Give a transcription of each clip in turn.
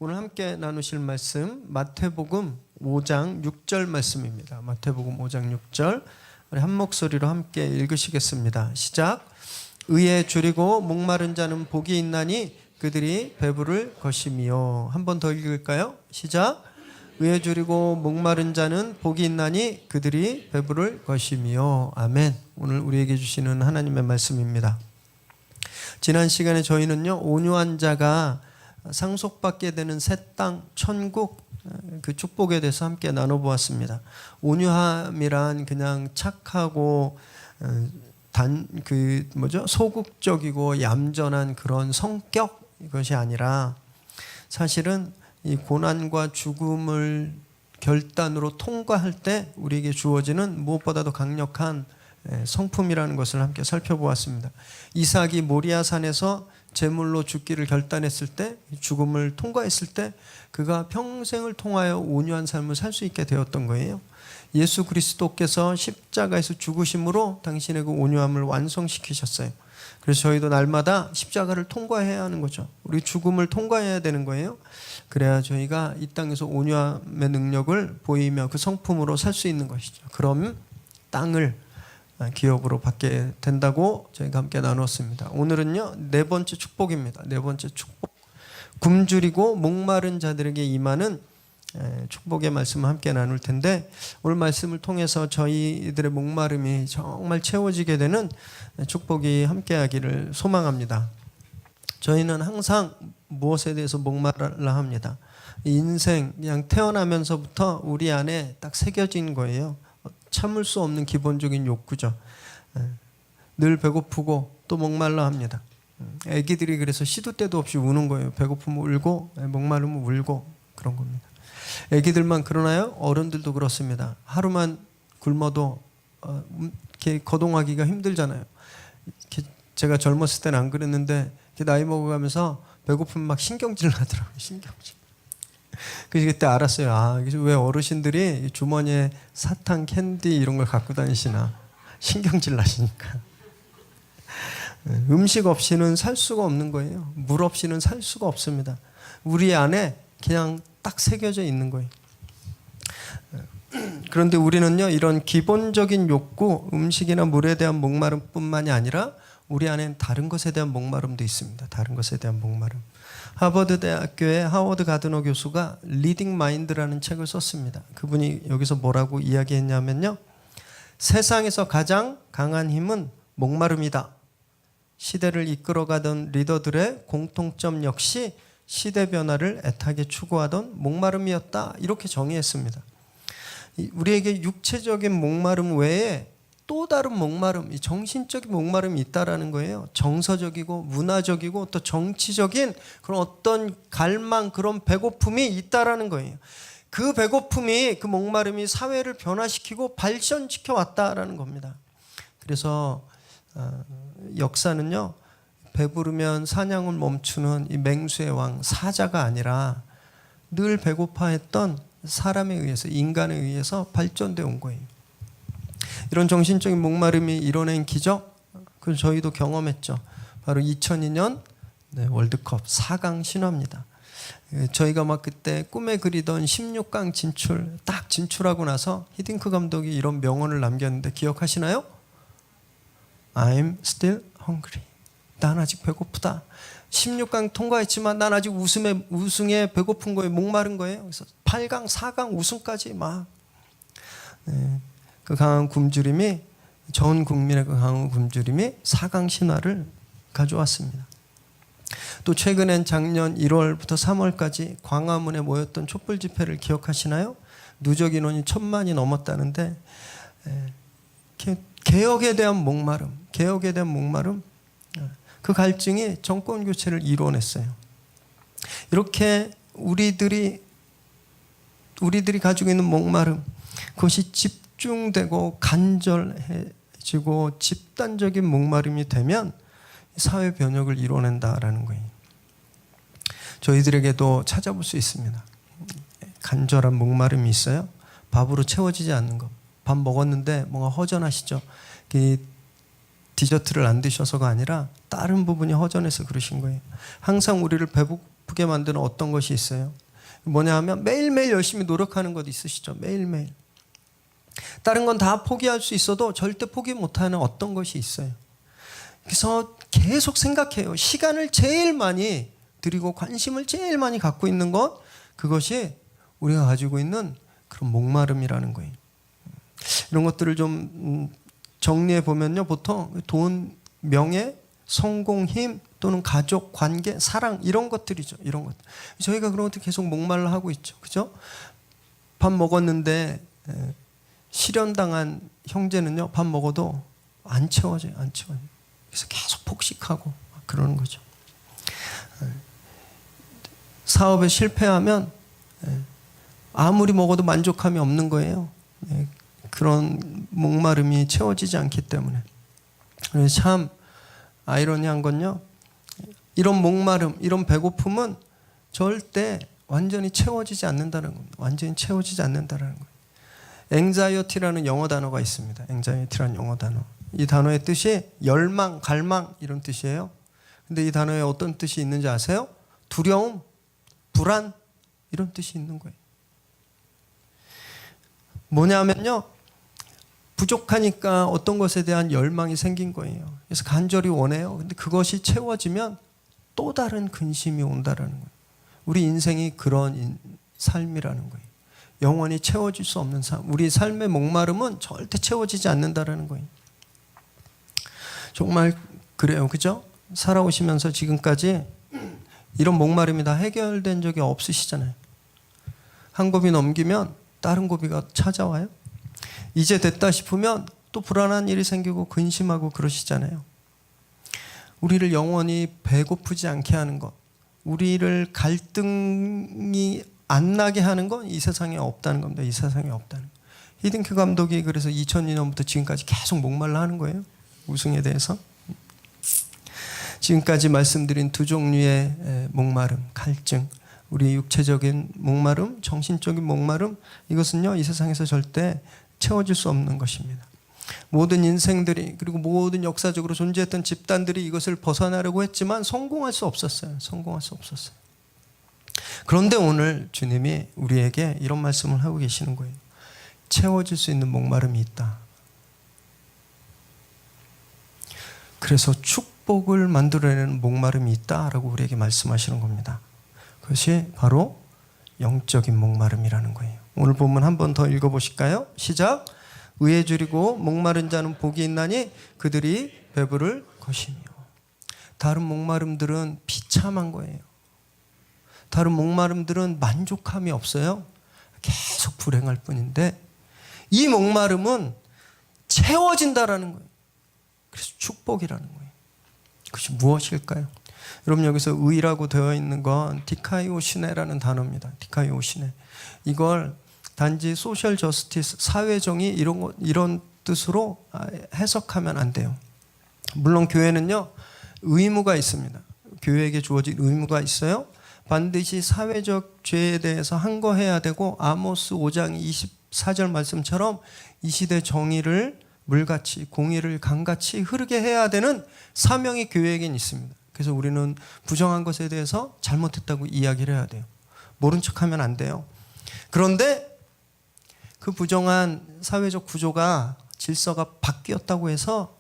오늘 함께 나누실 말씀 마태복음 5장 6절 말씀입니다. 마태복음 5장 6절 우리 한 목소리로 함께 읽으시겠습니다. 시작. 의에 줄이고 목마른 자는 복이 있나니 그들이 배부를 것이며. 한 번 더 읽을까요? 시작. 의에 줄이고 목마른 자는 복이 있나니 그들이 배부를 것이며. 아멘. 오늘 우리에게 주시는 하나님의 말씀입니다. 지난 시간에 저희는요, 온유한 자가 상속받게 되는 새 땅, 천국, 그 축복에 대해서 함께 나눠보았습니다. 온유함이란 그냥 착하고 소극적이고 얌전한 그런 성격, 이것이 아니라 사실은 이 고난과 죽음을 결단으로 통과할 때 우리에게 주어지는 무엇보다도 강력한 성품이라는 것을 함께 살펴보았습니다. 이삭이 모리아산에서 제물로 죽기를 결단했을 때, 죽음을 통과했을 때 그가 평생을 통하여 온유한 삶을 살 수 있게 되었던 거예요. 예수 그리스도께서 십자가에서 죽으심으로 당신의 그 온유함을 완성시키셨어요. 그래서 저희도 날마다 십자가를 통과해야 하는 거죠. 우리 죽음을 통과해야 되는 거예요. 그래야 저희가 이 땅에서 온유함의 능력을 보이며 그 성품으로 살 수 있는 것이죠. 그럼 땅을 기업으로 받게 된다고 저희가 함께 나눴습니다. 오늘은요, 네 번째 축복입니다. 네 번째 축복. 굶주리고 목마른 자들에게 임하는 축복의 말씀을 함께 나눌 텐데, 오늘 말씀을 통해서 저희들의 목마름이 정말 채워지게 되는 축복이 함께하기를 소망합니다. 저희는 항상 무엇에 대해서 목말라 합니다. 인생, 그냥 태어나면서부터 우리 안에 딱 새겨진 거예요. 참을 수 없는 기본적인 욕구죠. 늘 배고프고 또 목말라 합니다. 애기들이 그래서 시도 때도 없이 우는 거예요. 배고프면 울고 목마르면 울고 그런 겁니다. 애기들만 그러나요? 어른들도 그렇습니다. 하루만 굶어도 이렇게 거동하기가 힘들잖아요. 이렇게 제가 젊었을 때는 안 그랬는데 나이 먹어가면서 배고프면 막 신경질 나더라고요. 신경질. 그래서 그때 알았어요. 아, 왜 어르신들이 주머니에 사탕, 캔디 이런 걸 갖고 다니시나. 신경질 나시니까. 음식 없이는 살 수가 없는 거예요. 물 없이는 살 수가 없습니다. 우리 안에 그냥 딱 새겨져 있는 거예요. 그런데 우리는요, 이런 기본적인 욕구, 음식이나 물에 대한 목마름뿐만이 아니라 우리 안에는 다른 것에 대한 목마름도 있습니다. 다른 것에 대한 목마름. 하버드 대학교의 하워드 가드너 교수가 리딩 마인드라는 책을 썼습니다. 그분이 여기서 뭐라고 이야기했냐면요, 세상에서 가장 강한 힘은 목마름이다. 시대를 이끌어가던 리더들의 공통점 역시 시대 변화를 애타게 추구하던 목마름이었다. 이렇게 정의했습니다. 우리에게 육체적인 목마름 외에 또 다른 목마름, 이 정신적인 목마름이 있다라는 거예요. 정서적이고 문화적이고 또 정치적인 그런 어떤 갈망, 그런 배고픔이 있다라는 거예요. 그 배고픔이, 그 목마름이 사회를 변화시키고 발전시켜 왔다라는 겁니다. 그래서 역사는요, 배부르면 사냥을 멈추는 이 맹수의 왕 사자가 아니라 늘 배고파했던 사람에 의해서, 인간에 의해서 발전되어 온 거예요. 이런 정신적인 목마름이 이뤄낸 기적, 그걸 저희도 경험했죠. 바로 2002년 월드컵 4강 신화입니다. 저희가 막 그때 꿈에 그리던 16강 진출, 딱 진출하고 나서 히딩크 감독이 이런 명언을 남겼는데 기억하시나요? I'm still hungry. 난 아직 배고프다. 16강 통과했지만 난 아직 우승에 배고픈 거예요. 목마른 거예요. 그래서 8강, 4강 우승까지 막. 그 강한 굶주림이, 전 국민의 그 강한 굶주림이 4강 신화를 가져왔습니다. 또 최근엔 작년 1월부터 3월까지 광화문에 모였던 촛불 집회를 기억하시나요? 누적 인원이 1,000만이 넘었다는데, 개혁에 대한 목마름, 개혁에 대한 목마름, 그 갈증이 정권 교체를 이뤄냈어요. 이렇게 우리들이 가지고 있는 목마름, 그것이 집중되고 간절해지고 집단적인 목마름이 되면 사회 변혁을 이뤄낸다라는 거예요. 저희들에게도 찾아볼 수 있습니다. 간절한 목마름이 있어요. 밥으로 채워지지 않는 것. 밥 먹었는데 뭔가 허전하시죠. 디저트를 안 드셔서가 아니라 다른 부분이 허전해서 그러신 거예요. 항상 우리를 배고프게 배고프게 만드는 어떤 것이 있어요? 뭐냐 하면 매일매일 열심히 노력하는 것 있으시죠? 매일매일. 다른 건 다 포기할 수 있어도 절대 포기 못하는 어떤 것이 있어요. 그래서 계속 생각해요. 시간을 제일 많이 드리고 관심을 제일 많이 갖고 있는 것, 그것이 우리가 가지고 있는 그런 목마름이라는 거예요. 이런 것들을 좀 정리해 보면요, 보통 돈, 명예, 성공, 힘 또는 가족, 관계, 사랑 이런 것들이죠. 이런 것. 저희가 그런 것들 계속 목말라 하고 있죠. 그죠? 밥 먹었는데 실현당한 형제는요, 밥 먹어도 안 채워져요. 안 채워져요. 그래서 계속 폭식하고 그러는 거죠. 사업에 실패하면 아무리 먹어도 만족함이 없는 거예요. 그런 목마름이 채워지지 않기 때문에. 그래서 참 아이러니한 건요, 이런 목마름, 이런 배고픔은 절대 완전히 채워지지 않는다는 겁니다. 완전히 채워지지 않는다는 거예요. anxiety라는 영어 단어가 있습니다. anxiety라는 영어 단어. 이 단어의 뜻이 열망, 갈망 이런 뜻이에요. 근데 이 단어에 어떤 뜻이 있는지 아세요? 두려움, 불안 이런 뜻이 있는 거예요. 뭐냐면요, 부족하니까 어떤 것에 대한 열망이 생긴 거예요. 그래서 간절히 원해요. 근데 그것이 채워지면 또 다른 근심이 온다라는 거예요. 우리 인생이 그런 삶이라는 거예요. 영원히 채워질 수 없는 삶. 우리 삶의 목마름은 절대 채워지지 않는다라는 거예요. 정말 그래요. 그죠? 살아오시면서 지금까지 이런 목마름이 다 해결된 적이 없으시잖아요. 한 고비 넘기면 다른 고비가 찾아와요. 이제 됐다 싶으면 또 불안한 일이 생기고 근심하고 그러시잖아요. 우리를 영원히 배고프지 않게 하는 것, 우리를 갈등이 안 나게 하는 건 이 세상에 없다는 겁니다. 이 세상에 없다는. 히딩크 감독이 그래서 2002년부터 지금까지 계속 목말라 하는 거예요. 우승에 대해서. 지금까지 말씀드린 두 종류의 목마름, 갈증, 우리 육체적인 목마름, 정신적인 목마름, 이것은요, 이 세상에서 절대 채워질 수 없는 것입니다. 모든 인생들이, 그리고 모든 역사적으로 존재했던 집단들이 이것을 벗어나려고 했지만 성공할 수 없었어요. 성공할 수 없었어요. 그런데 오늘 주님이 우리에게 이런 말씀을 하고 계시는 거예요. 채워질 수 있는 목마름이 있다. 그래서 축복을 만들어내는 목마름이 있다라고 우리에게 말씀하시는 겁니다. 그것이 바로 영적인 목마름이라는 거예요. 오늘 본문 한 번 더 읽어보실까요? 시작. 의에 줄이고 목마른 자는 복이 있나니 그들이 배부를 것이며. 다른 목마름들은 비참한 거예요. 다른 목마름들은 만족함이 없어요. 계속 불행할 뿐인데 이 목마름은 채워진다라는 거예요. 그래서 축복이라는 거예요. 그것이 무엇일까요? 여러분, 여기서 의라고 되어 있는 건 디카이오시네라는 단어입니다. 디카이오시네. 이걸 단지 소셜 저스티스, 사회정의 이런 뜻으로 해석하면 안 돼요. 물론 교회는요, 의무가 있습니다. 교회에게 주어진 의무가 있어요. 반드시 사회적 죄에 대해서 항거해야 되고, 아모스 5장 24절 말씀처럼 이 시대 정의를 물같이, 공의를 강같이 흐르게 해야 되는 사명이 교회에겐 있습니다. 그래서 우리는 부정한 것에 대해서 잘못했다고 이야기를 해야 돼요. 모른 척하면 안 돼요. 그런데 그 부정한 사회적 구조가, 질서가 바뀌었다고 해서,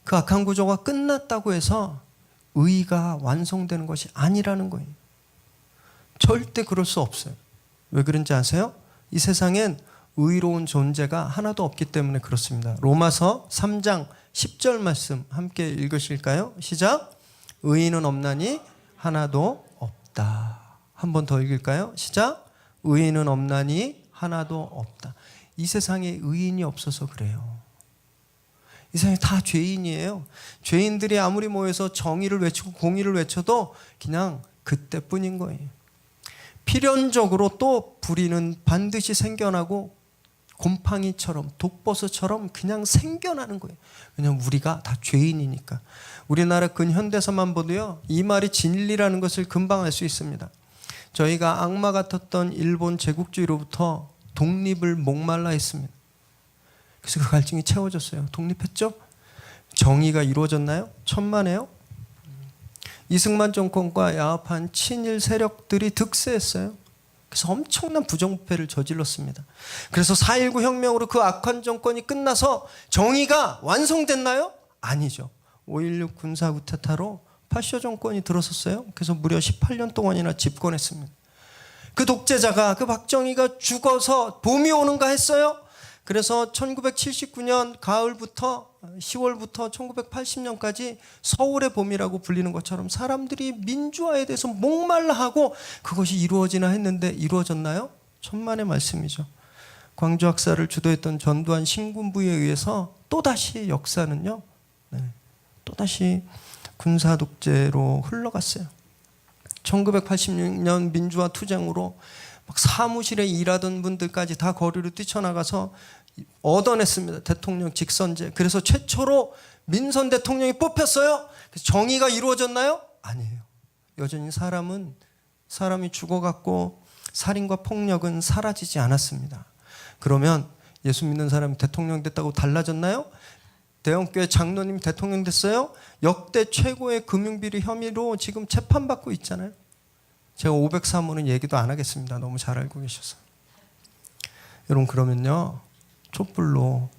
그 악한 구조가 끝났다고 해서 의가 완성되는 것이 아니라는 거예요. 절대 그럴 수 없어요. 왜 그런지 아세요? 이 세상엔 의로운 존재가 하나도 없기 때문에 그렇습니다. 로마서 3장 10절 말씀 함께 읽으실까요? 시작. 의인은 없나니 하나도 없다. 한 번 더 읽을까요? 시작. 의인은 없나니 하나도 없다. 이 세상에 의인이 없어서 그래요. 이 세상에 다 죄인이에요. 죄인들이 아무리 모여서 정의를 외치고 공의를 외쳐도 그냥 그때뿐인 거예요. 필연적으로 또 불의는 반드시 생겨나고 곰팡이처럼, 독버섯처럼 그냥 생겨나는 거예요. 왜냐하면 우리가 다 죄인이니까. 우리나라 근현대사만 보도요, 이 말이 진리라는 것을 금방 알 수 있습니다. 저희가 악마 같았던 일본 제국주의로부터 독립을 목말라 했습니다. 그래서 그 갈증이 채워졌어요. 독립했죠? 정의가 이루어졌나요? 천만에요? 이승만 정권과 야합한 친일 세력들이 득세했어요. 그래서 엄청난 부정부패를 저질렀습니다. 그래서 4.19 혁명으로 그 악한 정권이 끝나서 정의가 완성됐나요? 아니죠. 5.16 군사 쿠데타로 파쇼 정권이 들어섰어요. 그래서 무려 18년 동안이나 집권했습니다. 그 독재자가, 그 박정희가 죽어서 봄이 오는가 했어요. 그래서 1979년 가을부터 10월부터 1980년까지 서울의 봄이라고 불리는 것처럼 사람들이 민주화에 대해서 목말라 하고 그것이 이루어지나 했는데 이루어졌나요? 천만의 말씀이죠. 광주 학살을 주도했던 전두환 신군부에 의해서 또다시 역사는요, 또다시 군사 독재로 흘러갔어요. 1986년 민주화 투쟁으로 막 사무실에 일하던 분들까지 다 거리로 뛰쳐나가서 얻어냈습니다. 대통령 직선제. 그래서 최초로 민선 대통령이 뽑혔어요. 그래서 정의가 이루어졌나요? 아니에요. 여전히 사람이 죽어갔고 살인과 폭력은 사라지지 않았습니다. 그러면 예수 믿는 사람이 대통령 됐다고 달라졌나요? 대형교회 장로님 대통령 됐어요? 역대 최고의 금융비리 혐의로 지금 재판받고 있잖아요. 제가 503호는 얘기도 안 하겠습니다. 너무 잘 알고 계셔서. 여러분, 그러면요, 촛불로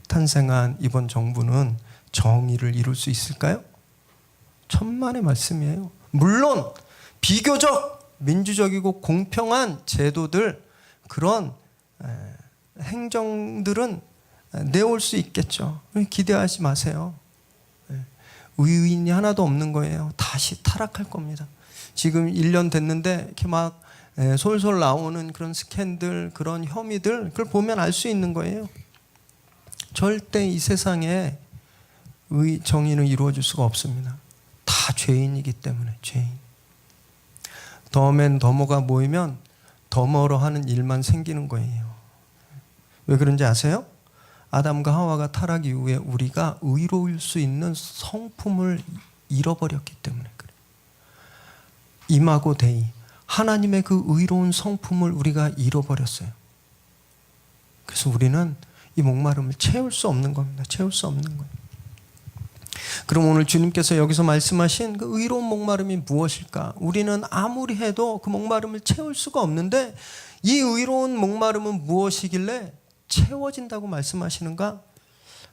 탄생한 이번 정부는 정의를 이룰 수 있을까요? 천만의 말씀이에요. 물론 비교적 민주적이고 공평한 제도들, 그런 행정들은 내올 수 있겠죠. 기대하지 마세요. 의인이 하나도 없는 거예요. 다시 타락할 겁니다. 지금 1년 됐는데 이렇게 막 솔솔 나오는 그런 스캔들, 그런 혐의들, 그걸 보면 알 수 있는 거예요. 절대 이 세상에 정의는 이루어질 수가 없습니다. 다 죄인이기 때문에. 죄인. 덤앤 더머가 모이면 더머로 하는 일만 생기는 거예요. 왜 그런지 아세요? 아담과 하와가 타락 이후에 우리가 의로울 수 있는 성품을 잃어버렸기 때문에 그래요. 이마고 데이, 하나님의 그 의로운 성품을 우리가 잃어버렸어요. 그래서 우리는 이 목마름을 채울 수 없는 겁니다. 채울 수 없는 거예요. 그럼 오늘 주님께서 여기서 말씀하신 그 의로운 목마름이 무엇일까? 우리는 아무리 해도 그 목마름을 채울 수가 없는데, 이 의로운 목마름은 무엇이길래 채워진다고 말씀하시는가?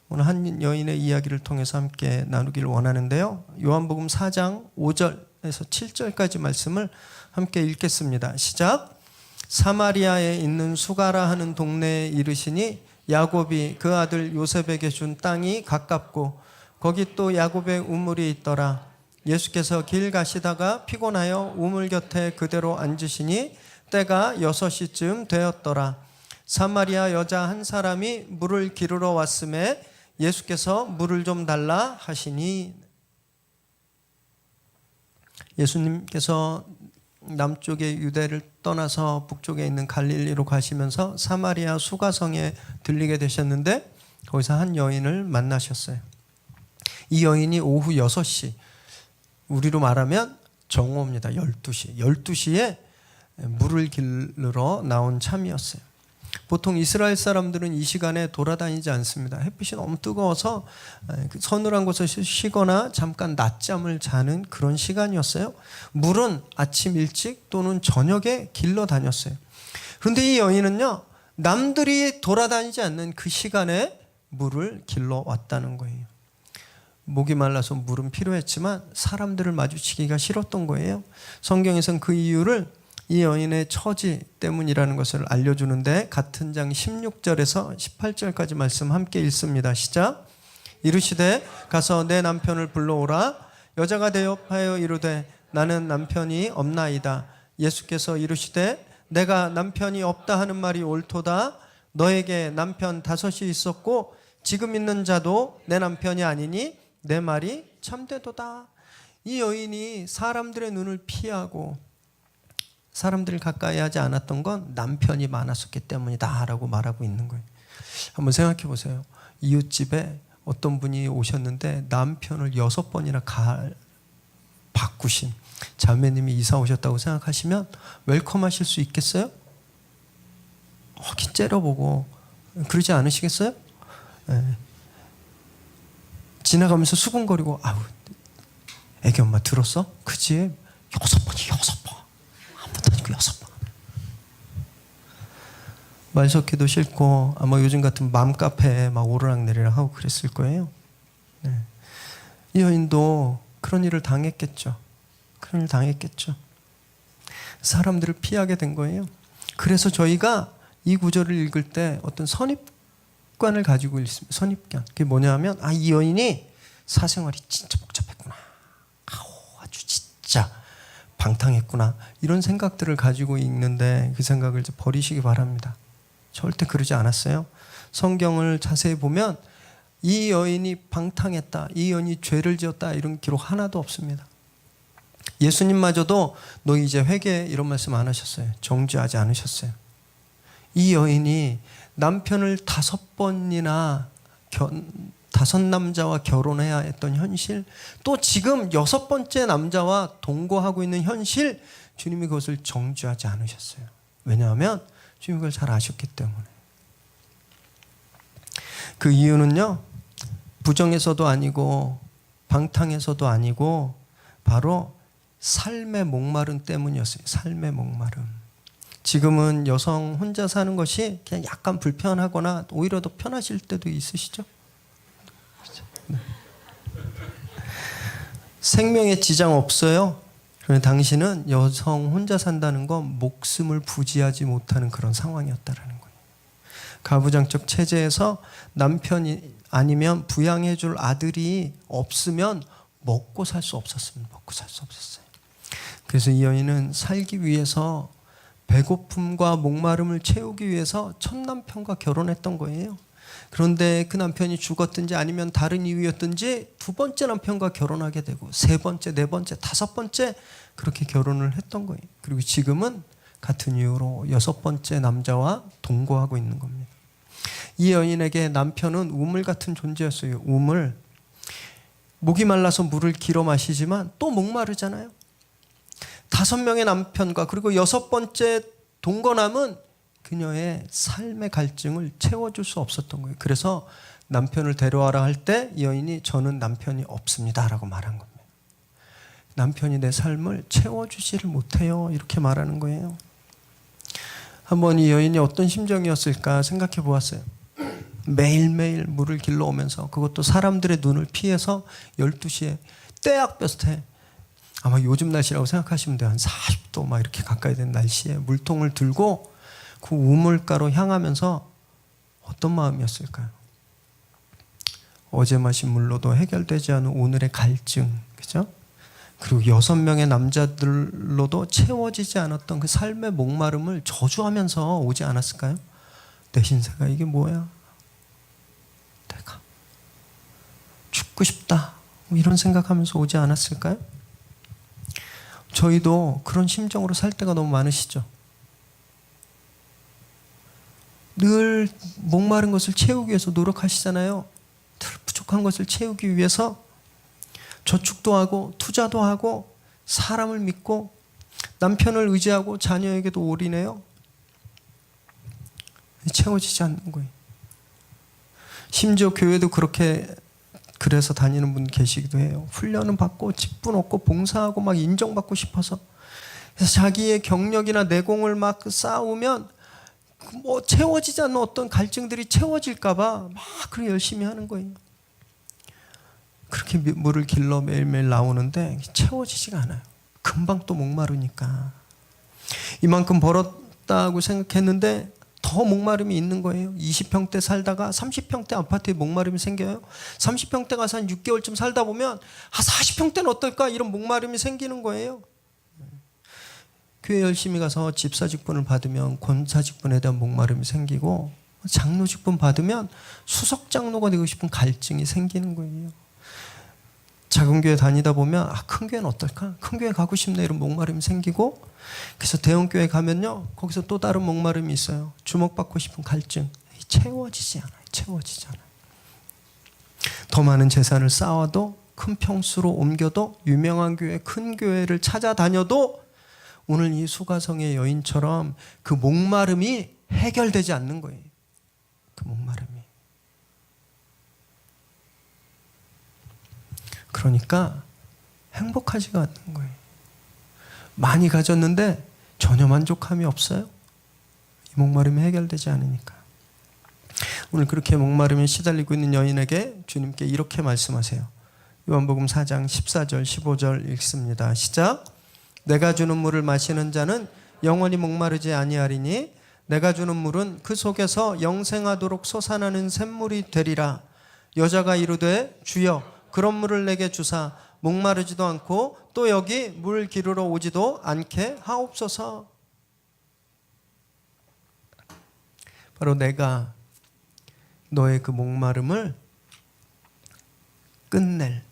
오늘 한 여인의 이야기를 통해서 함께 나누기를 원하는데요. 요한복음 4장 5절에서 7절까지 말씀을 함께 읽겠습니다. 시작. 사마리아에 있는 수가라 하는 동네에 이르시니 야곱이 그 아들 요셉에게 준 땅이 가깝고 거기 또 야곱의 우물이 있더라. 예수께서 길 가시다가 피곤하여 우물 곁에 그대로 앉으시니 때가 6시쯤 되었더라. 사마리아 여자 한 사람이 물을 기르러 왔음에 예수께서 물을 좀 달라 하시니, 예수님께서 남쪽의 유대를 떠나서 북쪽에 있는 갈릴리로 가시면서 사마리아 수가성에 들리게 되셨는데 거기서 한 여인을 만나셨어요. 이 여인이 오후 6시, 우리로 말하면 정오입니다. 12시. 12시에 물을 기르러 나온 참이었어요. 보통 이스라엘 사람들은 이 시간에 돌아다니지 않습니다. 햇빛이 너무 뜨거워서 서늘한 곳에서 쉬거나 잠깐 낮잠을 자는 그런 시간이었어요. 물은 아침 일찍 또는 저녁에 길러 다녔어요. 그런데 이 여인은요, 남들이 돌아다니지 않는 그 시간에 물을 길러 왔다는 거예요. 목이 말라서 물은 필요했지만 사람들을 마주치기가 싫었던 거예요. 성경에서는 그 이유를 이 여인의 처지 때문이라는 것을 알려주는데, 같은 장 16절에서 18절까지 말씀 함께 읽습니다. 시작. 이르시되 가서 내 남편을 불러오라. 여자가 대답하여 이르되 나는 남편이 없나이다. 예수께서 이르시되 내가 남편이 없다 하는 말이 옳도다. 너에게 남편 5이 있었고 지금 있는 자도 내 남편이 아니니 내 말이 참되도다. 이 여인이 사람들의 눈을 피하고 사람들을 가까이 하지 않았던 건 남편이 많았었기 때문이다 라고 말하고 있는 거예요. 한번 생각해 보세요. 이웃집에 어떤 분이 오셨는데 남편을 6번이나 바꾸신 자매님이 이사 오셨다고 생각하시면 웰컴하실 수 있겠어요? 째려보고 그러지 않으시겠어요? 네. 지나가면서 수군거리고 아우 애기 엄마 들었어? 그지? 6번이 6번. 한 번도 아니고 6번. 말 섞기도 싫고 아마 요즘 같은 맘카페에 막 오르락내리락 하고 그랬을 거예요. 네. 이 여인도 그런 일을 당했겠죠. 그런 일을 당했겠죠. 사람들을 피하게 된 거예요. 그래서 저희가 이 구절을 읽을 때 어떤 선입관을 가지고 있습니다. 선입관. 그게 뭐냐면 이 여인이 사생활이 진짜 복잡했구나. 아주 진짜 방탕했구나. 이런 생각들을 가지고 있는데 그 생각을 이제 버리시기 바랍니다. 절대 그러지 않았어요. 성경을 자세히 보면 이 여인이 방탕했다, 이 여인이 죄를 지었다 이런 기록 하나도 없습니다. 예수님마저도 너 이제 회개해 이런 말씀 안 하셨어요. 정죄하지 않으셨어요. 이 여인이 남편을 5번이나 5 남자와 결혼해야 했던 현실, 또 지금 6번째 남자와 동거하고 있는 현실, 주님이 그것을 정죄하지 않으셨어요. 왜냐하면 주님이 그걸 잘 아셨기 때문에. 그 이유는요, 부정에서도 아니고 방탕에서도 아니고 바로 삶의 목마름 때문이었어요. 삶의 목마름. 지금은 여성 혼자 사는 것이 그냥 약간 불편하거나 오히려 더 편하실 때도 있으시죠? 네. 생명에 지장 없어요. 그러면 당신은 여성 혼자 산다는 건 목숨을 부지하지 못하는 그런 상황이었다라는 거예요. 가부장적 체제에서 남편이 아니면 부양해 줄 아들이 없으면 먹고 살 수 없었습니다. 먹고 살 수 없었어요. 그래서 이 여인은 살기 위해서 배고픔과 목마름을 채우기 위해서 첫 남편과 결혼했던 거예요. 그런데 그 남편이 죽었든지 아니면 다른 이유였든지 2번째 남편과 결혼하게 되고 3번째, 4번째, 5번째 그렇게 결혼을 했던 거예요. 그리고 지금은 같은 이유로 6번째 남자와 동거하고 있는 겁니다. 이 여인에게 남편은 우물 같은 존재였어요. 우물. 목이 말라서 물을 길어 마시지만 또 목마르잖아요. 5명의 남편과 그리고 6번째 동거남은 그녀의 삶의 갈증을 채워줄 수 없었던 거예요. 그래서 남편을 데려와라 할 때 이 여인이 저는 남편이 없습니다 라고 말한 겁니다. 남편이 내 삶을 채워주지를 못해요 이렇게 말하는 거예요. 한번 이 여인이 어떤 심정이었을까 생각해 보았어요. 매일매일 물을 길러오면서 그것도 사람들의 눈을 피해서 12시에 때약볕에 아마 요즘 날씨라고 생각하시면 돼요. 한 40도 막 이렇게 가까이 된 날씨에 물통을 들고 그 우물가로 향하면서 어떤 마음이었을까요? 어제 마신 물로도 해결되지 않은 오늘의 갈증, 그죠? 그리고 6명의 남자들로도 채워지지 않았던 그 삶의 목마름을 저주하면서 오지 않았을까요? 내 신세가 이게 뭐야? 내가 죽고 싶다. 이런 생각하면서 오지 않았을까요? 저희도 그런 심정으로 살 때가 너무 많으시죠? 늘 목마른 것을 채우기 위해서 노력하시잖아요. 늘 부족한 것을 채우기 위해서 저축도 하고 투자도 하고 사람을 믿고 남편을 의지하고 자녀에게도 올인해요. 채워지지 않는 거예요. 심지어 교회도 그렇게 그래서 다니는 분 계시기도 해요. 훈련은 받고 직분 얻고 봉사하고 막 인정받고 싶어서. 그래서 자기의 경력이나 내공을 막 쌓으면 뭐 채워지지 않는 어떤 갈증들이 채워질까 봐 막 그렇게 열심히 하는 거예요. 그렇게 물을 길러 매일매일 나오는데 채워지지가 않아요. 금방 또 목마르니까. 이만큼 벌었다고 생각했는데 더 목마름이 있는 거예요. 20평대 살다가 30평대 아파트에 목마름이 생겨요. 30평대 가서 한 6개월쯤 살다 보면 40평대는 어떨까 이런 목마름이 생기는 거예요. 교회 열심히 가서 집사 직분을 받으면 권사 직분에 대한 목마름이 생기고 장로 직분 받으면 수석 장로가 되고 싶은 갈증이 생기는 거예요. 작은 교회 다니다 보면 큰 교회는 어떨까? 큰 교회 가고 싶네 이런 목마름이 생기고 그래서 대형 교회 가면요 거기서 또 다른 목마름이 있어요. 주목받고 싶은 갈증. 채워지지 않아요. 채워지지 않아요. 더 많은 재산을 쌓아도 큰 평수로 옮겨도 유명한 교회 큰 교회를 찾아다녀도 오늘 이 수가성의 여인처럼 그 목마름이 해결되지 않는 거예요. 그 목마름이. 그러니까 행복하지가 않는 거예요. 많이 가졌는데 전혀 만족함이 없어요. 이 목마름이 해결되지 않으니까. 오늘 그렇게 목마름에 시달리고 있는 여인에게 주님께 이렇게 말씀하세요. 요한복음 4장 14절 15절 읽습니다. 시작. 내가 주는 물을 마시는 자는 영원히 목마르지 아니하리니 내가 주는 물은 그 속에서 영생하도록 솟아나는 샘물이 되리라. 여자가 이르되 주여 그런 물을 내게 주사 목마르지도 않고 또 여기 물 기르러 오지도 않게 하옵소서. 바로 내가 너의 그 목마름을 끝낼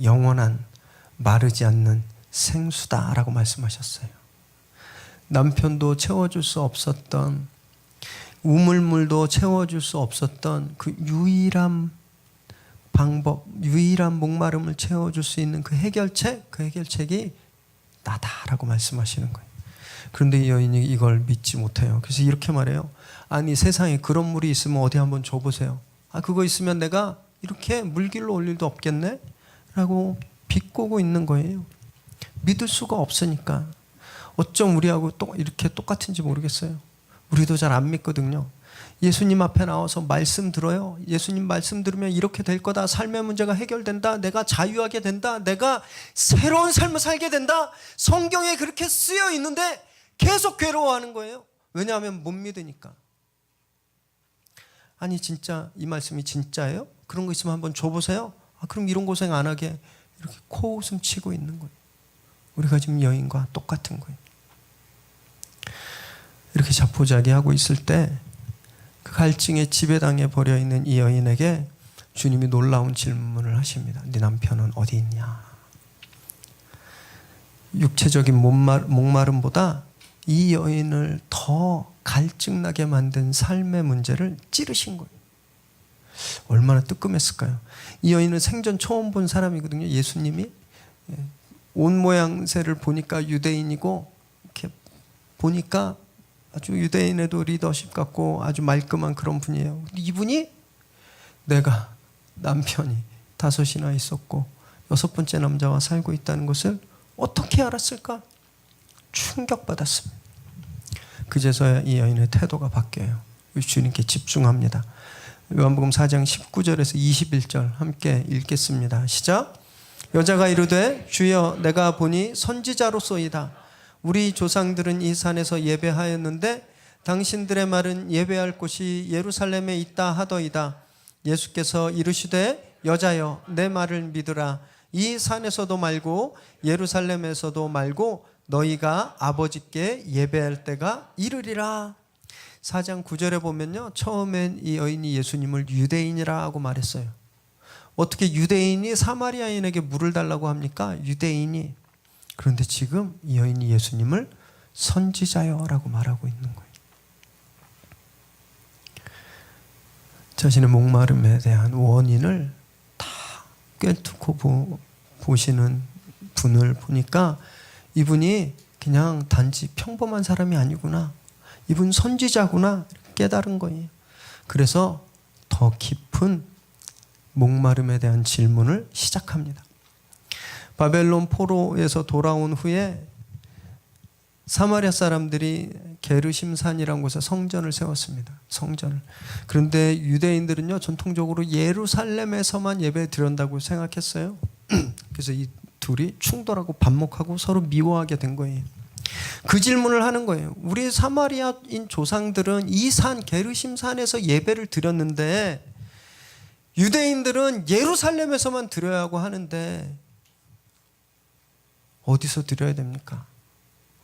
영원한 마르지 않는 생수다라고 말씀하셨어요. 남편도 채워줄 수 없었던, 우물물도 채워줄 수 없었던 그 유일한 방법, 유일한 목마름을 채워줄 수 있는 그 해결책이 나다라고 말씀하시는 거예요. 그런데 이 여인이 이걸 믿지 못해요. 그래서 이렇게 말해요. 아니 세상에 그런 물이 있으면 어디 한번 줘보세요. 그거 있으면 내가 이렇게 물길로 올 일도 없겠네? 라고 비꼬고 있는 거예요. 믿을 수가 없으니까. 어쩜 우리하고 이렇게 똑같은지 모르겠어요. 우리도 잘 안 믿거든요. 예수님 앞에 나와서 말씀 들어요. 예수님 말씀 들으면 이렇게 될 거다. 삶의 문제가 해결된다. 내가 자유하게 된다. 내가 새로운 삶을 살게 된다. 성경에 그렇게 쓰여 있는데 계속 괴로워하는 거예요. 왜냐하면 못 믿으니까. 아니 진짜 이 말씀이 진짜예요? 그런 거 있으면 한번 줘보세요. 그럼 이런 고생 안 하게 이렇게 코웃음 치고 있는 거예요. 우리가 지금 여인과 똑같은 거예요. 이렇게 자포자기하고 있을 때 그 갈증에 지배당해 버려 있는 이 여인에게 주님이 놀라운 질문을 하십니다. 네 남편은 어디 있냐? 육체적인 목마름보다 이 여인을 더 갈증나게 만든 삶의 문제를 찌르신 거예요. 얼마나 뜨끔했을까요? 이 여인은 생전 처음 본 사람이거든요. 예수님이 옷 모양새를 보니까 유대인이고 이렇게 보니까 아주 유대인에도 리더십 같고 아주 말끔한 그런 분이에요. 근데 이분이 내가 남편이 5이나 있었고 6번째 남자와 살고 있다는 것을 어떻게 알았을까? 충격받았습니다. 그제서야 이 여인의 태도가 바뀌어요. 주님께 집중합니다. 요한복음 4장 19절에서 21절 함께 읽겠습니다. 시작. 여자가 이르되 주여 내가 보니 선지자로소이다. 우리 조상들은 이 산에서 예배하였는데 당신들의 말은 예배할 곳이 예루살렘에 있다 하더이다. 예수께서 이르시되 여자여 내 말을 믿으라. 이 산에서도 말고 예루살렘에서도 말고 너희가 아버지께 예배할 때가 이르리라. 4장 9절에 보면요, 처음엔 이 여인이 예수님을 유대인이라고 말했어요. 어떻게 유대인이 사마리아인에게 물을 달라고 합니까? 유대인이. 그런데 지금 이 여인이 예수님을 선지자여라고 말하고 있는 거예요. 자신의 목마름에 대한 원인을 다 꿰뚫고 보시는 분을 보니까 이분이 그냥 단지 평범한 사람이 아니구나, 이분 선지자구나 깨달은 거예요. 그래서 더 깊은 목마름에 대한 질문을 시작합니다. 바벨론 포로에서 돌아온 후에 사마리아 사람들이 게르심산이라는 곳에 성전을 세웠습니다. 성전을. 그런데 유대인들은요, 전통적으로 예루살렘에서만 예배 드린다고 생각했어요. 그래서 이 둘이 충돌하고 반목하고 서로 미워하게 된 거예요. 그 질문을 하는 거예요. 우리 사마리아인 조상들은 이 산 게르심산에서 예배를 드렸는데 유대인들은 예루살렘에서만 드려야 하고 하는데 어디서 드려야 됩니까?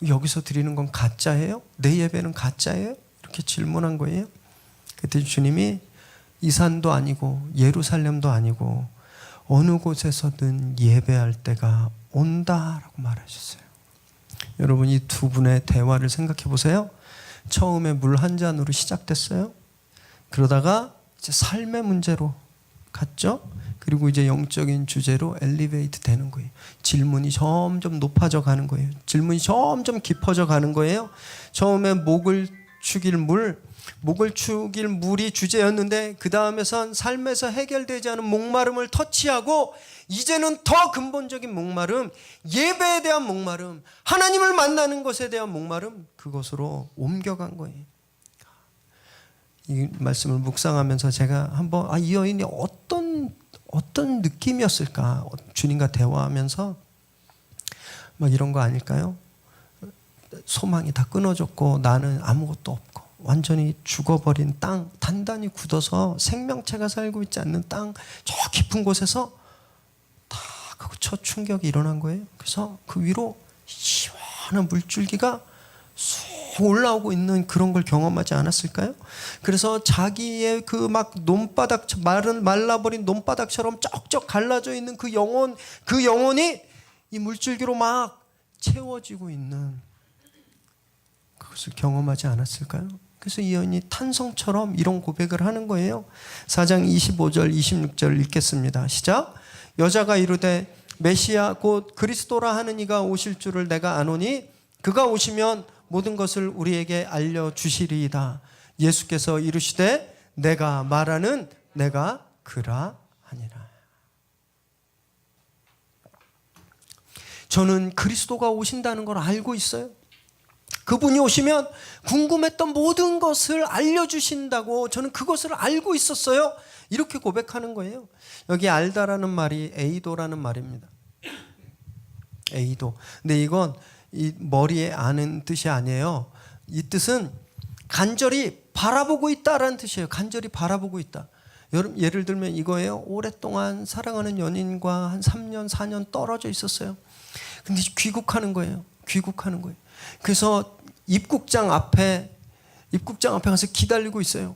여기서 드리는 건 가짜예요? 내 예배는 가짜예요? 이렇게 질문한 거예요. 그때 주님이 이 산도 아니고 예루살렘도 아니고 어느 곳에서든 예배할 때가 온다라고 말하셨어요. 여러분, 이 두 분의 대화를 생각해 보세요. 처음에 물 한 잔으로 시작됐어요. 그러다가 이제 삶의 문제로 갔죠. 그리고 이제 영적인 주제로 엘리베이트 되는 거예요. 질문이 점점 높아져 가는 거예요. 질문이 점점 깊어져 가는 거예요. 처음에 목을 축일 물, 목을 축일 물이 주제였는데 그 다음에선 삶에서 해결되지 않은 목마름을 터치하고 이제는 더 근본적인 목마름, 예배에 대한 목마름, 하나님을 만나는 것에 대한 목마름, 그것으로 옮겨간 거예요. 이 말씀을 묵상하면서 제가 한번 이 여인이 어떤 느낌이었을까? 주님과 대화하면서 막 이런 거 아닐까요? 소망이 다 끊어졌고 나는 아무것도 없고 완전히 죽어버린 땅, 단단히 굳어서 생명체가 살고 있지 않는 땅, 저 깊은 곳에서 다 그 첫 충격이 일어난 거예요. 그래서 그 위로 시원한 물줄기가 쑥 올라오고 있는 그런 걸 경험하지 않았을까요? 그래서 자기의 그 막 논바닥, 말라버린 논바닥처럼 쩍쩍 갈라져 있는 그 영혼이 이 물줄기로 막 채워지고 있는 그것을 경험하지 않았을까요? 그래서 이 여인이 탄성처럼 이런 고백을 하는 거예요. 4장 25절 26절 읽겠습니다. 시작. 여자가 이르되 메시아 곧 그리스도라 하는 이가 오실 줄을 내가 아노니 그가 오시면 모든 것을 우리에게 알려주시리이다. 예수께서 이르시되 내가 말하는 내가 그라 하니라. 저는 그리스도가 오신다는 걸 알고 있어요. 그분이 오시면 궁금했던 모든 것을 알려주신다고 저는 그것을 알고 있었어요. 이렇게 고백하는 거예요. 여기 알다라는 말이 에이도라는 말입니다. 에이도. 근데 이건 이 머리에 아는 뜻이 아니에요. 이 뜻은 간절히 바라보고 있다라는 뜻이에요. 간절히 바라보고 있다. 예를 들면 이거예요. 오랫동안 사랑하는 연인과 한 3년, 4년 떨어져 있었어요. 근데 귀국하는 거예요. 귀국하는 거예요. 그래서 입국장 앞에 가서 기다리고 있어요.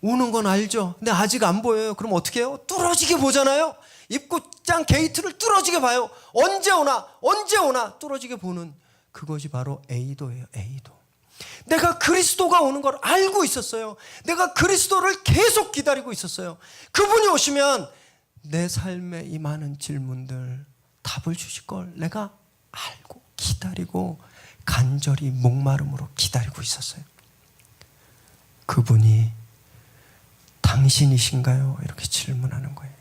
오는 건 알죠. 근데 아직 안 보여요. 그럼 어떻게 해요? 뚫어지게 보잖아요. 입국장 게이트를 뚫어지게 봐요. 언제 오나 뚫어지게 보는 그것이 바로 에이도예요. 에이도. 내가 그리스도가 오는 걸 알고 있었어요. 내가 그리스도를 계속 기다리고 있었어요. 그분이 오시면 내 삶에 이 많은 질문들 답을 주실 걸 내가 알고 기다리고 간절히 목마름으로 기다리고 있었어요. 그분이 당신이신가요? 이렇게 질문하는 거예요.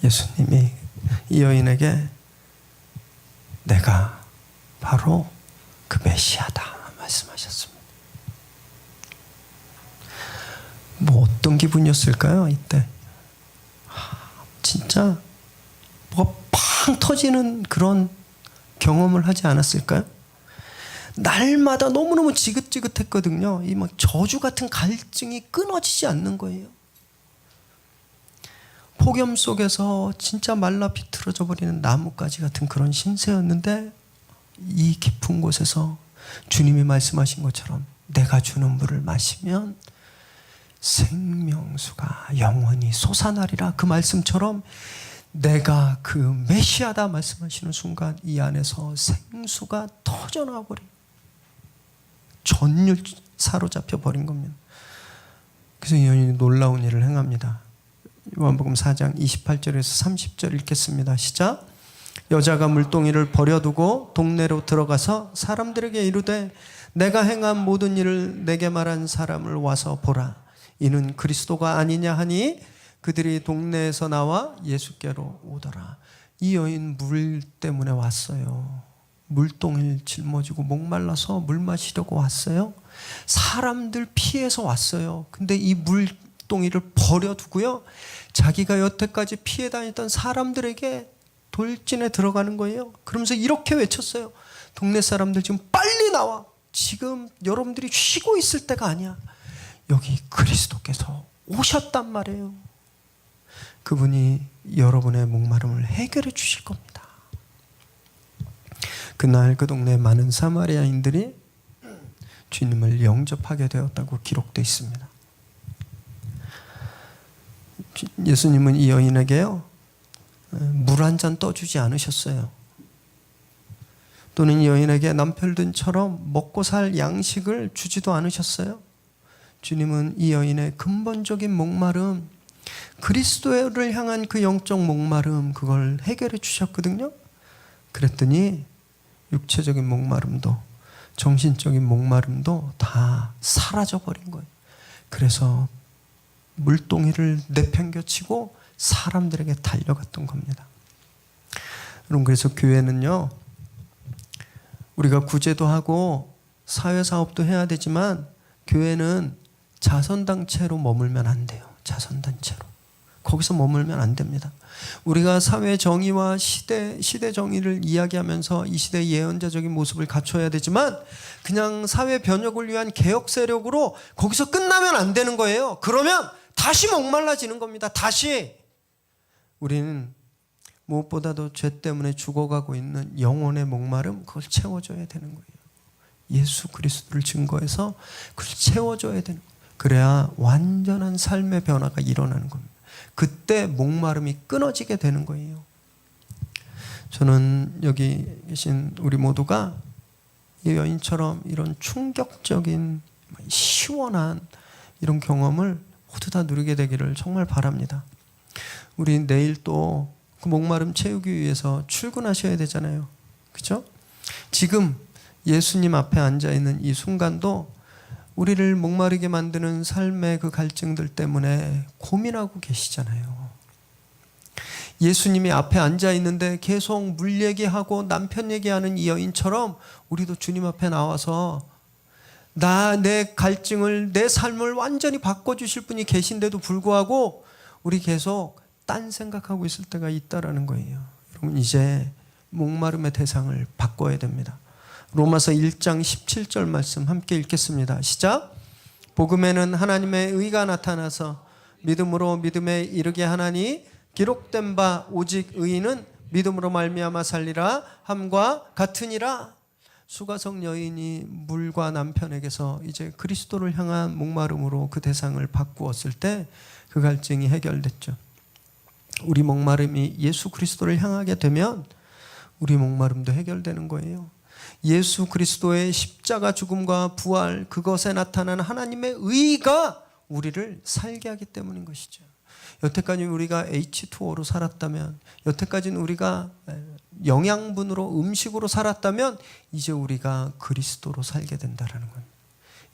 예수님이 이 여인에게 내가 바로 그 메시아다 말씀하셨습니다. 뭐 어떤 기분이었을까요? 이때 진짜 뭐가 팡 터지는 그런 경험을 하지 않았을까요? 날마다 너무너무 지긋지긋했거든요. 이 막 저주 같은 갈증이 끊어지지 않는 거예요. 폭염 속에서 진짜 말라 비틀어져 버리는 나뭇가지 같은 그런 신세였는데 이 깊은 곳에서 주님이 말씀하신 것처럼 내가 주는 물을 마시면 생명수가 영원히 솟아나리라. 그 말씀처럼 내가 그 메시아다 말씀하시는 순간 이 안에서 생수가 터져나와 버려요. 전율 사로잡혀 버린 겁니다. 그래서 이 여인이 놀라운 일을 행합니다. 요한복음 4장 28절에서 30절 읽겠습니다. 시작. 여자가 물동이를 버려두고 동네로 들어가서 사람들에게 이르되 내가 행한 모든 일을 내게 말한 사람을 와서 보라. 이는 그리스도가 아니냐 하니 그들이 동네에서 나와 예수께로 오더라. 이 여인 물 때문에 왔어요. 물동이를 짊어지고 목말라서 물 마시려고 왔어요. 사람들 피해서 왔어요. 근데 이 물동이를 버려두고요, 자기가 여태까지 피해 다녔던 사람들에게 돌진에 들어가는 거예요. 그러면서 이렇게 외쳤어요. 동네 사람들 지금 빨리 나와. 지금 여러분들이 쉬고 있을 때가 아니야. 여기 그리스도께서 오셨단 말이에요. 그분이 여러분의 목마름을 해결해 주실 겁니다. 그날 그 동네 많은 사마리아인들이 주님을 영접하게 되었다고 기록되어 있습니다. 예수님은 이 여인에게요, 물 한 잔 떠주지 않으셨어요. 또는 이 여인에게 남편들처럼 먹고 살 양식을 주지도 않으셨어요. 주님은 이 여인의 근본적인 목마름, 그리스도를 향한 그 영적 목마름, 그걸 해결해 주셨거든요. 그랬더니 육체적인 목마름도 정신적인 목마름도 다 사라져버린 거예요. 그래서 물동이를 내팽겨치고 사람들에게 달려갔던 겁니다. 여러분, 그래서 교회는요, 우리가 구제도 하고 사회사업도 해야 되지만 교회는 자선단체로 머물면 안 돼요. 자선단체로. 거기서 머물면 안 됩니다. 우리가 사회 정의와 시대 정의를 이야기하면서 이 시대의 예언자적인 모습을 갖춰야 되지만 그냥 사회 변혁을 위한 개혁 세력으로 거기서 끝나면 안 되는 거예요. 그러면 다시 목말라지는 겁니다. 다시. 우리는 무엇보다도 죄 때문에 죽어가고 있는 영혼의 목마름, 그걸 채워줘야 되는 거예요. 예수 그리스도를 증거해서 그걸 채워줘야 되는 거예요. 그래야 완전한 삶의 변화가 일어나는 겁니다. 그때 목마름이 끊어지게 되는 거예요. 저는 여기 계신 우리 모두가 이 여인처럼 이런 충격적인 시원한 이런 경험을 모두 다 누리게 되기를 정말 바랍니다. 우리 내일 또 그 목마름 채우기 위해서 출근하셔야 되잖아요. 그렇죠? 지금 예수님 앞에 앉아있는 이 순간도 우리를 목마르게 만드는 삶의 그 갈증들 때문에 고민하고 계시잖아요. 예수님이 앞에 앉아있는데 계속 물 얘기하고 남편 얘기하는 이 여인처럼 우리도 주님 앞에 나와서 내 갈증을, 내 삶을 완전히 바꿔주실 분이 계신데도 불구하고 우리 계속 딴 생각하고 있을 때가 있다라는 거예요. 여러분, 이제 목마름의 대상을 바꿔야 됩니다. 로마서 1장 17절 말씀 함께 읽겠습니다. 시작. 복음에는 하나님의 의가 나타나서 믿음으로 믿음에 이르게 하나니 기록된 바 오직 의인은 믿음으로 말미암아 살리라 함과 같으니라. 수가성 여인이 물과 남편에게서 이제 그리스도를 향한 목마름으로 그 대상을 바꾸었을 때 그 갈증이 해결됐죠. 우리 목마름이 예수 그리스도를 향하게 되면 우리 목마름도 해결되는 거예요. 예수 그리스도의 십자가 죽음과 부활, 그것에 나타난 하나님의 의가 우리를 살게 하기 때문인 것이죠. 여태까지 우리가 H2O로 살았다면, 여태까지는 우리가 영양분으로, 음식으로 살았다면 이제 우리가 그리스도로 살게 된다라는 거예요.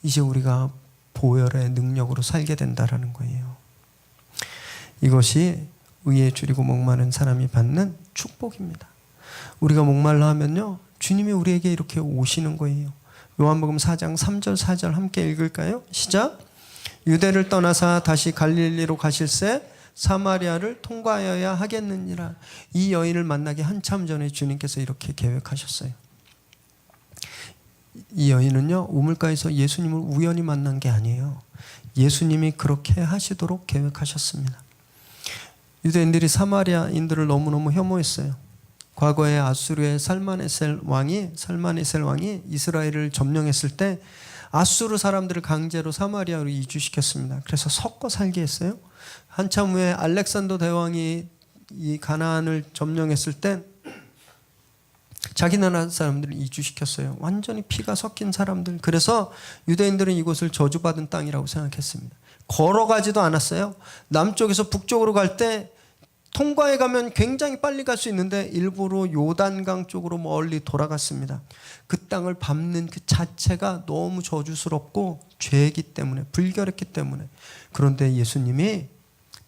이제 우리가 보혈의 능력으로 살게 된다라는 거예요. 이것이 의에 줄이고 목마른 사람이 받는 축복입니다. 우리가 목말라 하면요, 주님이 우리에게 이렇게 오시는 거예요. 요한복음 4장 3절 4절 함께 읽을까요? 시작. 유대를 떠나사 다시 갈릴리로 가실새 사마리아를 통과하여야 하겠느니라. 이 여인을 만나기 한참 전에 주님께서 이렇게 계획하셨어요. 이 여인은요, 우물가에서 예수님을 우연히 만난 게 아니에요. 예수님이 그렇게 하시도록 계획하셨습니다. 유대인들이 사마리아인들을 너무너무 혐오했어요. 과거에 아수르의 살마네셀 왕이 이스라엘을 점령했을 때 아수르 사람들을 강제로 사마리아로 이주시켰습니다. 그래서 섞어 살게 했어요. 한참 후에 알렉산더 대왕이 이 가나안을 점령했을 때 자기 나라 사람들을 이주시켰어요. 완전히 피가 섞인 사람들. 그래서 유대인들은 이곳을 저주받은 땅이라고 생각했습니다. 걸어가지도 않았어요. 남쪽에서 북쪽으로 갈 때 통과해 가면 굉장히 빨리 갈 수 있는데 일부러 요단강 쪽으로 멀리 돌아갔습니다. 그 땅을 밟는 그 자체가 너무 저주스럽고 죄이기 때문에, 불결했기 때문에. 그런데 예수님이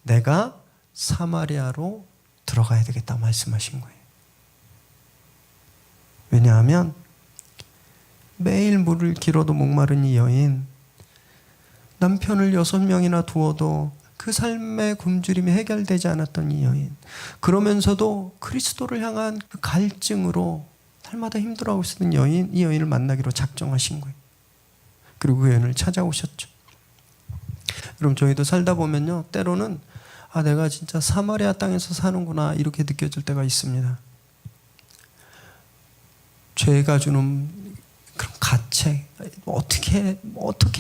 내가 사마리아로 들어가야 되겠다 말씀하신 거예요. 왜냐하면 매일 물을 길어도 목마른 이 여인, 남편을 6명이나 두어도 그 삶의 굶주림이 해결되지 않았던 이 여인, 그러면서도 그리스도를 향한 그 갈증으로 날마다 힘들어하고 있었던 여인, 이 여인을 만나기로 작정하신 거예요. 그리고 그 여인을 찾아오셨죠. 여러분, 저희도 살다 보면요, 때로는 내가 진짜 사마리아 땅에서 사는구나 이렇게 느껴질 때가 있습니다. 죄가 주는 그런 가책, 어떻게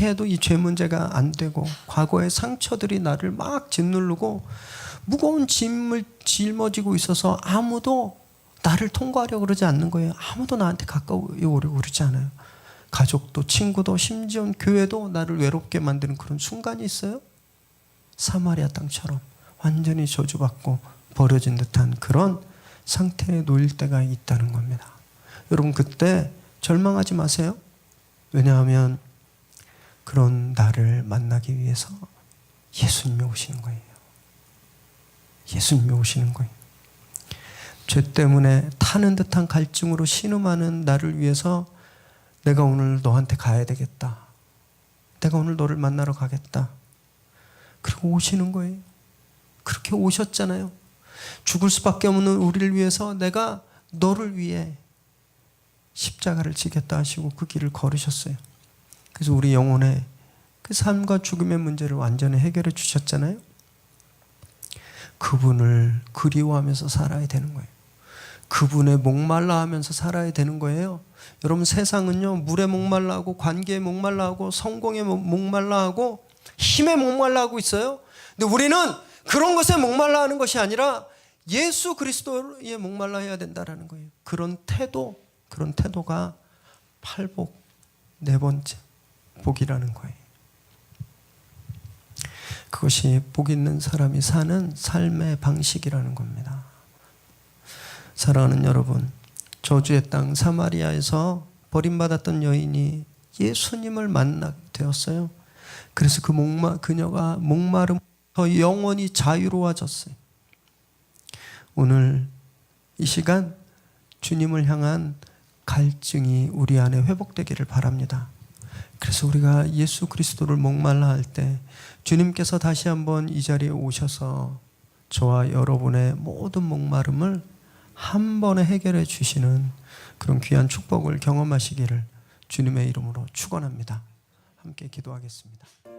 해도 이 죄 문제가 안 되고, 과거의 상처들이 나를 막 짓누르고 무거운 짐을 짊어지고 있어서 아무도 나를 통과하려고 그러지 않는 거예요. 아무도 나한테 가까이 오려고 그러지 않아요. 가족도, 친구도, 심지어 교회도 나를 외롭게 만드는 그런 순간이 있어요. 사마리아 땅처럼 완전히 저주받고 버려진 듯한 그런 상태에 놓일 때가 있다는 겁니다. 여러분 그때 절망하지 마세요. 왜냐하면 그런 나를 만나기 위해서 예수님이 오시는 거예요. 예수님이 오시는 거예요. 죄 때문에 타는 듯한 갈증으로 신음하는 나를 위해서 내가 오늘 너한테 가야 되겠다. 내가 오늘 너를 만나러 가겠다. 그리고 오시는 거예요. 그렇게 오셨잖아요. 죽을 수밖에 없는 우리를 위해서 내가 너를 위해 십자가를 지겠다 하시고 그 길을 걸으셨어요. 그래서 우리 영혼의 그 삶과 죽음의 문제를 완전히 해결해 주셨잖아요. 그분을 그리워하면서 살아야 되는 거예요. 그분의 목말라 하면서 살아야 되는 거예요. 여러분 세상은요, 물에 목말라 하고 관계에 목말라 하고 성공에 목말라 하고 힘에 목말라 하고 있어요. 근데 우리는 그런 것에 목말라 하는 것이 아니라 예수 그리스도에 목말라 해야 된다라는 거예요. 그런 태도가 팔복, 네 번째 복이라는 거예요. 그것이 복 있는 사람이 사는 삶의 방식이라는 겁니다. 사랑하는 여러분, 저주의 땅 사마리아에서 버림받았던 여인이 예수님을 만나게 되었어요. 그래서 그녀가 목마름부터 영원히 자유로워졌어요. 오늘 이 시간 주님을 향한 갈증이 우리 안에 회복되기를 바랍니다. 그래서 우리가 예수 그리스도를 목말라 할 때 주님께서 다시 한번 이 자리에 오셔서 저와 여러분의 모든 목마름을 한 번에 해결해 주시는 그런 귀한 축복을 경험하시기를 주님의 이름으로 축원합니다. 함께 기도하겠습니다.